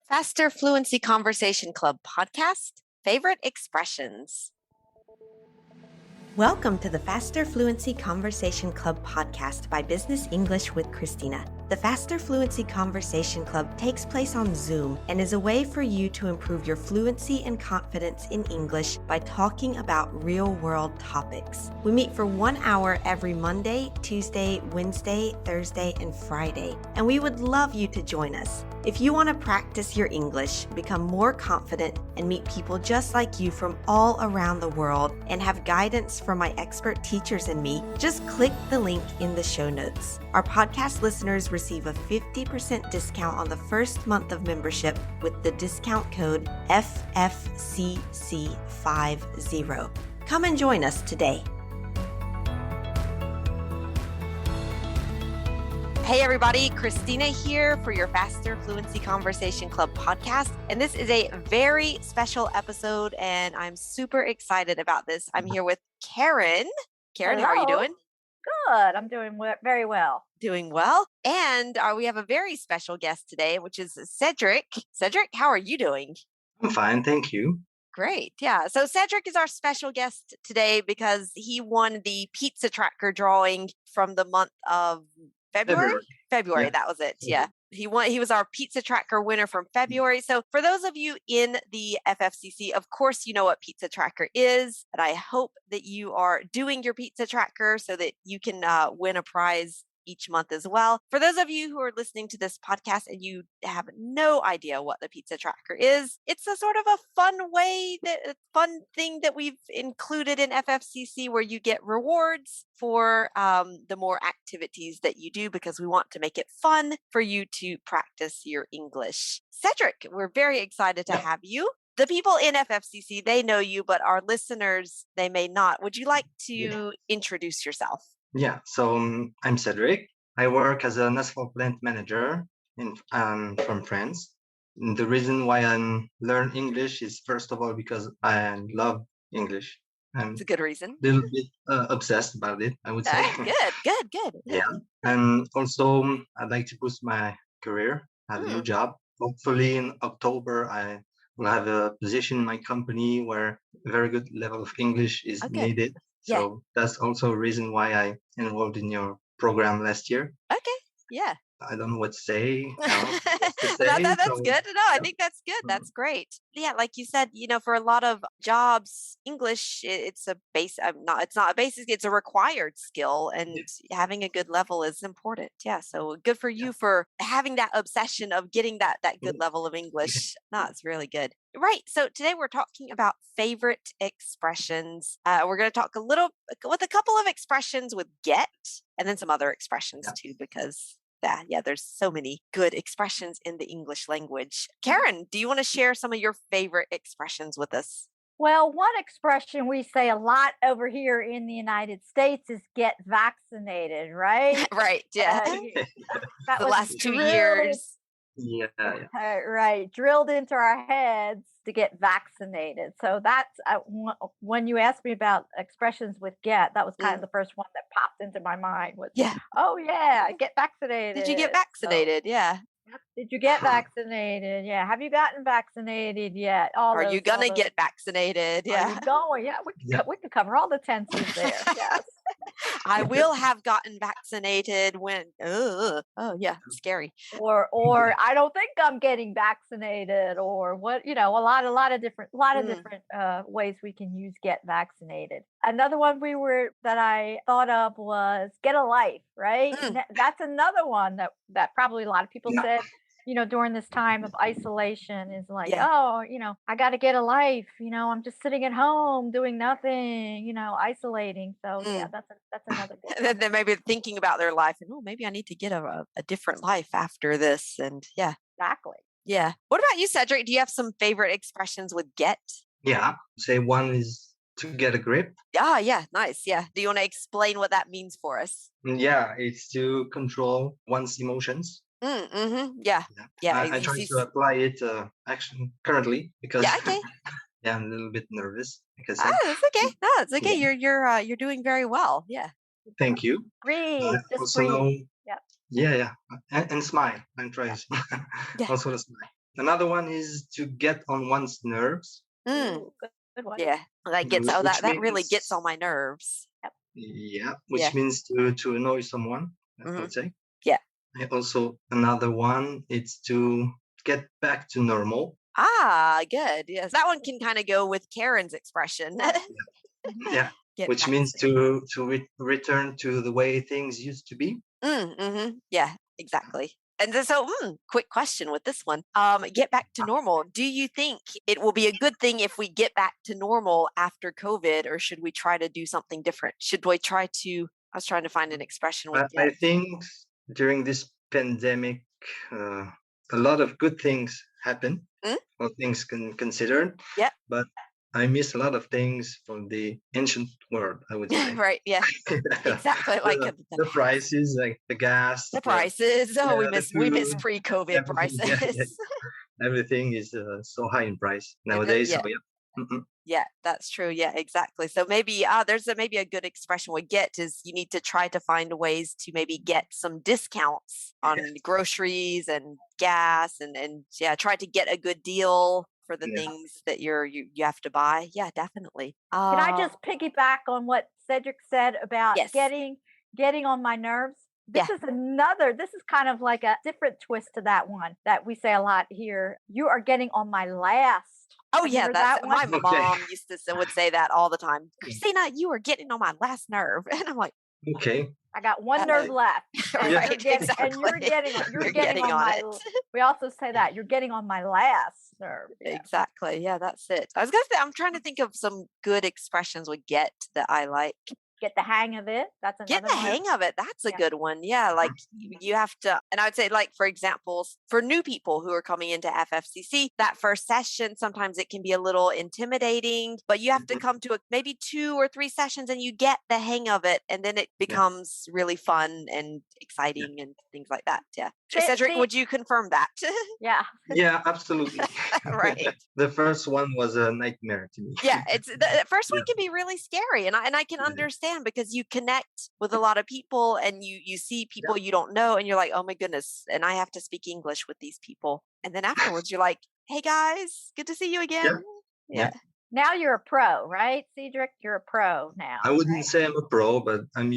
Faster Fluency Conversation Club podcast, favorite expressions. Welcome to the Faster Fluency Conversation Club podcast by Business English with Christina. The Faster Fluency Conversation Club takes place on Zoom and is a way for you to improve your fluency and confidence in English by talking about real-world topics. We meet for 1 hour every Monday, Tuesday, Wednesday, Thursday, and Friday, and we would love you to join us. If you want to practice your English, become more confident, and meet people just like you from all around the world, and have guidance from my expert teachers and me, just click the link in the show notes. Our podcast listeners receive a 50% discount on the first month of membership with the discount code FFCC50. Come and join us today. Hey everybody, Christina here for your Faster Fluency Conversation Club podcast. And this is a very special episode and I'm super excited about this. I'm here with Karyn. Karyn, how are you doing? Good. I'm doing very well. Doing well. And we have a very special guest today, which is Cedric. Cedric, how are you doing? I'm fine, thank you. Great. Yeah. So Cedric is our special guest today because he won the pizza tracker drawing from the month of February, Yeah. that was it. Yeah. He was our pizza tracker winner from February. So for those of you in the FFCC, of course, you know what pizza tracker is, and I hope that you are doing your pizza tracker so that you can win a prize each month as well. For those of you who are listening to this podcast and you have no idea what the pizza tracker is, it's a sort of a fun thing that we've included in FFCC where you get rewards for the more activities that you do because we want to make it fun for you to practice your English. Cedric, we're very excited to have you. The people in FFCC, they know you, but our listeners, they may not. Would you like to introduce yourself? Yeah, so I'm Cedric. I work as an asphalt plant manager from France. And the reason why I learn English is first of all because I love English. I'm It's a good reason. a little bit obsessed about it, I would say. Good. Yeah, and also I'd like to boost my career, have a new job. Hopefully in October I will have a position in my company where a very good level of English is needed. Yeah. So that's also a reason why I enrolled in your program last year. Okay. Yeah. I don't know what to say. That's good. No, I think that's good. That's great. Yeah, like you said, for a lot of jobs, English it's a base. It's not a basic. It's a required skill, and having a good level is important. Yeah. So good for you for having that obsession of getting that good level of English. No, it's really good. Right. So today we're talking about favorite expressions. We're going to talk with a couple of expressions with get, and then some other expressions too, because there's so many good expressions in the English language. Karyn, do you want to share some of your favorite expressions with us? Well, one expression we say a lot over here in the United States is get vaccinated, right? Right. Yeah. That The was last 2 drilled years. Yeah. right, drilled into our heads to get vaccinated. So that's when you asked me about expressions with get, that was kind of the first one that popped into my mind was, oh yeah, get vaccinated. Did you get vaccinated? So, did you get vaccinated? Yeah. Have you gotten vaccinated yet? Are you gonna get vaccinated? Yeah. Are you going? Yeah. We can cover all the tenses there. Yes. I will have gotten vaccinated when. Scary. Or I don't think I'm getting vaccinated. Or what? A lot of different ways we can use get vaccinated. Another one that I thought of was get a life. Right. That's another one that probably a lot of people said. During this time of isolation is like, I got to get a life. I'm just sitting at home doing nothing, isolating. So that's another good one. Then maybe thinking about their life and maybe I need to get a different life after this. And Exactly. Yeah. What about you, Cedric? Do you have some favorite expressions with get? Yeah. Say one is to get a grip. Yeah. Nice. Yeah. Do you want to explain what that means for us? Yeah, it's to control one's emotions. Yeah. I try to apply it actually currently because okay. I'm a little bit nervous. Because it's okay. No, it's okay. You're doing very well. Yeah. Thank you. Breathe. Just also breathe. Yeah. And smile. I'm trying also to smile. Another one is to get on one's nerves, Mm, Good one. yeah, that gets which that really gets means on my nerves. yeah, Yeah. which means to annoy someone, I Hmm. would say. Yeah. And also another one is to get back to normal. Ah, good. Yes, that one can kind of go with Karen's expression. Yeah, Get which back means to return to the way things used to be. Yeah, exactly. And then so, quick question with this one. Get back to normal. Do you think it will be a good thing if we get back to normal after COVID, or should we try to do something different? Should we try to? I was trying to find an expression with I get. think during this pandemic, uh, a lot of good things happen, Mm? all things considered. Yeah. But I miss a lot of things from the ancient world, I would say. Right. Yeah. Exactly. Like The prices, like the gas, the prices. Oh, the we miss food, pre-COVID everything. prices. Everything is so high in price nowadays. So Yeah. yeah. Yeah, that's true. Yeah, exactly. So maybe there's maybe a good expression we get is you need to try to find ways to maybe get some discounts on groceries and gas and yeah, try to get a good deal for the Yeah. things that you have to buy. Yeah, definitely. Can I just piggyback on what Cedric said about Yes. getting on my nerves? Yeah. This is kind of like a different twist to that one that we say a lot here. You are getting on my last. Oh Have you yeah, heard that's that my one? Okay. mom would say that all the time. Christina, you are getting on my last nerve. And I'm like, Okay. I got one nerve left. And right, you're getting, exactly. and you're You're getting getting on on my it. we also say that you're getting on my last nerve. Yeah. Exactly. Yeah, that's it. I was gonna say I'm trying to think of some good expressions we get that I like. Get the hang of it. That's Get another the one. hang of it. That's a Yeah. good one. Yeah, like you have to, and I would say, like for examples, for new people who are coming into FFCC, that first session sometimes it can be a little intimidating, but you have to come to maybe 2 or 3 sessions, and you get the hang of it, and then it becomes really fun and exciting and things like that. Yeah, Cedric, would you confirm that? Yeah. Yeah, absolutely. Right. The first one was a nightmare to me. Yeah, it's the first one Yeah. can be really scary, and I can understand because you connect with a lot of people and you see people you don't know, and you're like, oh my goodness, and I have to speak English with these people, and then afterwards you're like, hey guys, good to see you again. Yeah. Now you're a pro, right, Cedric? You're a pro now. I wouldn't right? say I'm a pro, but I'm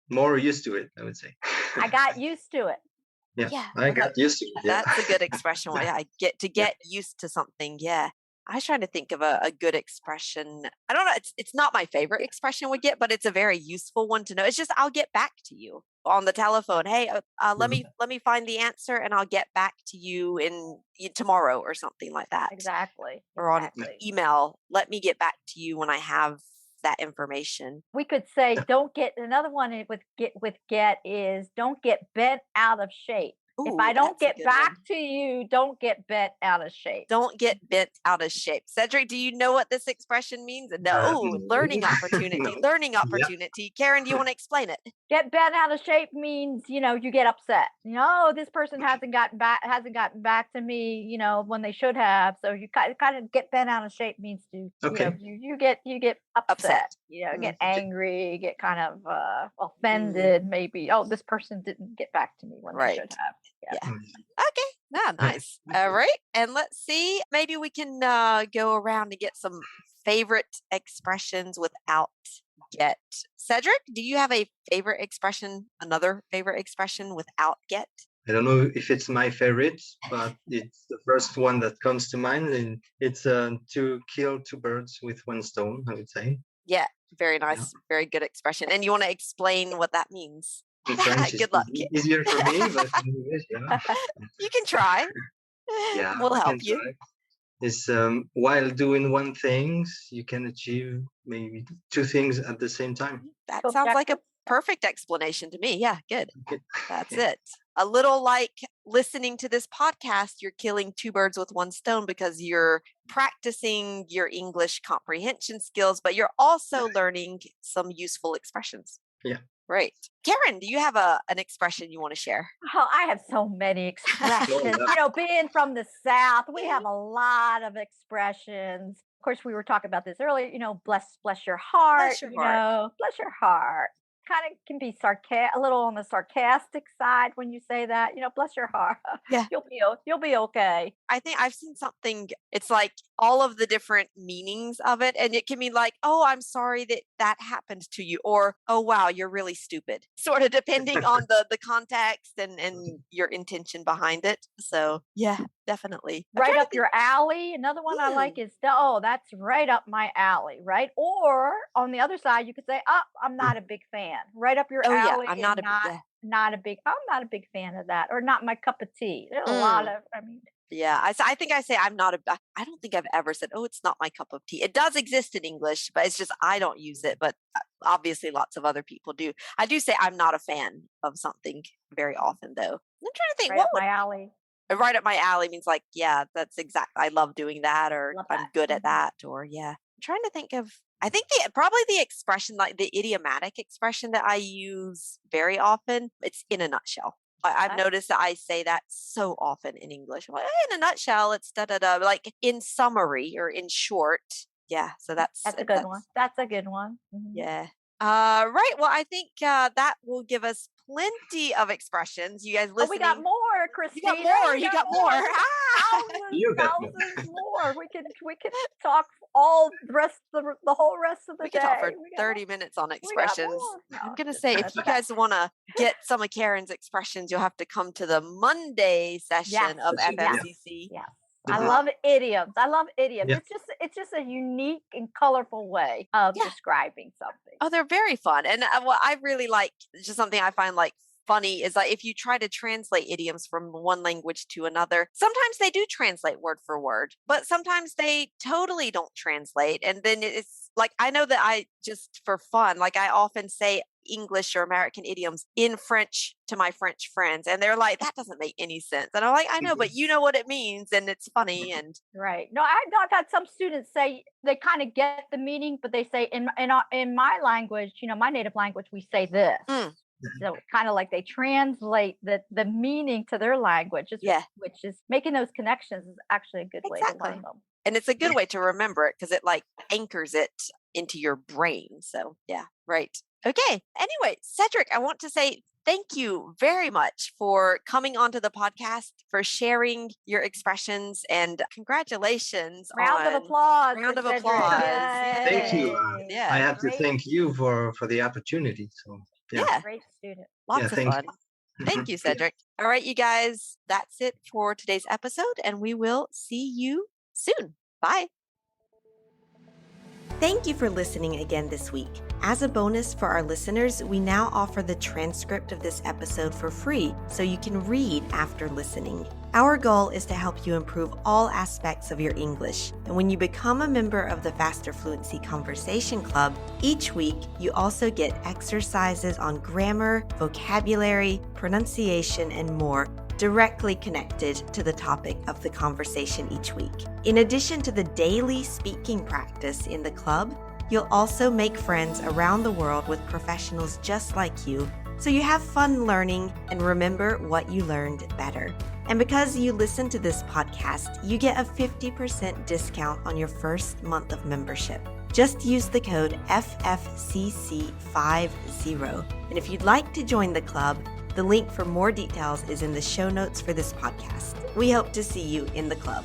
more used to it, I would say. I got used to it. Yeah, I got used to it. Yeah. That's a good expression. Yeah, I get used to something. Yeah. I was trying to think of a good expression. I don't know. It's not my favorite expression we get, but it's a very useful one to know. It's just I'll get back to you on the telephone. Hey, let me find the answer, and I'll get back to you tomorrow or something like that. Exactly. Or on email. Let me get back to you when I have that information. We could say don't get another one with get is don't get bent out of shape. Ooh, if I don't that's a get good back one. to you, don't get bent out of shape. Don't get bent out of shape. Cedric, do you know what this expression means? No, learning opportunity. No. Learning opportunity. Karen, do you want to explain it? Get bent out of shape means, you get upset. Oh, this person hasn't gotten back to me, when they should have. So you kind of get bent out of shape means to, you get upset. Get angry, get kind of offended, maybe. Oh, this person didn't get back to me when they should have. Yeah. Okay. Yeah, nice. All right. And let's see. Maybe we can go around and get some favorite expressions without get. Cedric, do you have a favorite expression, another favorite expression without get? I don't know if it's my favorite, but it's the first one that comes to mind. And it's to kill 2 birds with 1 stone, I would say. Yeah, very nice. Very good expression. And you want to explain what that means? In French, Good luck. easier for me, but in English, You can try. Yeah, We'll I help can you. try. Is while doing one thing, you can achieve maybe 2 things at the same time. That sounds like a perfect explanation to me. Yeah, good. That's it. A little like listening to this podcast, you're killing 2 birds with 1 stone because you're practicing your English comprehension skills, but you're also learning some useful expressions. Yeah. Right. Karen, do you have an expression you want to share? Oh, I have so many expressions. Being from the South, we have a lot of expressions. Of course, we were talking about this earlier. Bless your heart. Bless your heart. Bless your heart. kind of can be a little on the sarcastic side when you say that. Bless your heart. Yeah. You'll be okay. I think I've seen something, it's like all of the different meanings of it. And it can mean like, oh, I'm sorry that happened to you. Or, oh, wow, you're really stupid. Sort of depending on the context and your intention behind it. So yeah, definitely. Right up your alley. Another one I like is, oh, that's right up my alley, right? Or on the other side, you could say, oh, I'm not a big fan. Right up your Oh yeah, alley. I'm not I'm not a big fan of that, or not my cup of tea. There's a lot of, yeah, I think I say I don't think I've ever said, oh, it's not my cup of tea. It does exist in English, but it's just I don't use it. But obviously lots of other people do. I do say I'm not a fan of something very often, though. I'm trying to think. right up my alley. Right up my alley means like, yeah, that's exact. I love doing that, or Love I'm that. good at that, or yeah. I'm trying to think of, I think probably the expression, like the idiomatic expression that I use very often, it's in a nutshell. I've Okay. noticed that I say that so often in English. I'm like, "Hey, in a nutshell, it's da da da," like in summary or in short. Yeah. So That's a good one. That's a good one. Mhm. yeah. Right. Well, I think that will give us plenty of expressions. You guys Oh, listening? we got more, You Christina. got more. You got more. You got more. Thousands more. We can talk all the whole rest of the We day. could talk for We got 30 minutes on we got expressions. more. No, I'm going to just say, if that's you okay. guys want to get some of Karen's expressions, you'll have to come to the Monday session of Session, yeah. FFCC. Yes. Mhm. I love idioms. Yeah. It's just a unique and colorful way of Yeah. describing something. Oh, they're very fun. And what I really like, just something I find like funny, is like if you try to translate idioms from one language to another, sometimes they do translate word for word, but sometimes they totally don't translate. And then it's like, I know that I just for fun, like I often say English or American idioms in French to my French friends, and they're like, that doesn't make any sense. And I'm like, I know, but you know what it means, and it's funny. And Right. No, I've had some students say they kind of get the meaning, but they say in my language, my native language, we say this. Mm. So kind of like they translate the meaning to their language, Yeah. which is making those connections is actually a good way to Exactly. learn them. And it's a good way to remember it because it like anchors it into your brain. So yeah, right. Okay. Anyway, Cedric, I want to say thank you very much for coming onto the podcast, for sharing your expressions, and congratulations. Round of on applause. Round for of Cedric. applause. Yay. Thank you. Yeah. I have to Great. thank you for the opportunity. So Yeah. Great student. Lots of thank fun. you. Thank you, Cedric. All right, you guys, that's it for today's episode, and we will see you soon. Bye. Thank you for listening again this week. As a bonus for our listeners, we now offer the transcript of this episode for free so you can read after listening. Our goal is to help you improve all aspects of your English. And when you become a member of the Faster Fluency Conversation Club, each week you also get exercises on grammar, vocabulary, pronunciation, and more directly connected to the topic of the conversation each week. In addition to the daily speaking practice in the club, you'll also make friends around the world with professionals just like you, so you have fun learning and remember what you learned better. And because you listen to this podcast, you get a 50% discount on your first month of membership. Just use the code FFCC50. And if you'd like to join the club, the link for more details is in the show notes for this podcast. We hope to see you in the club.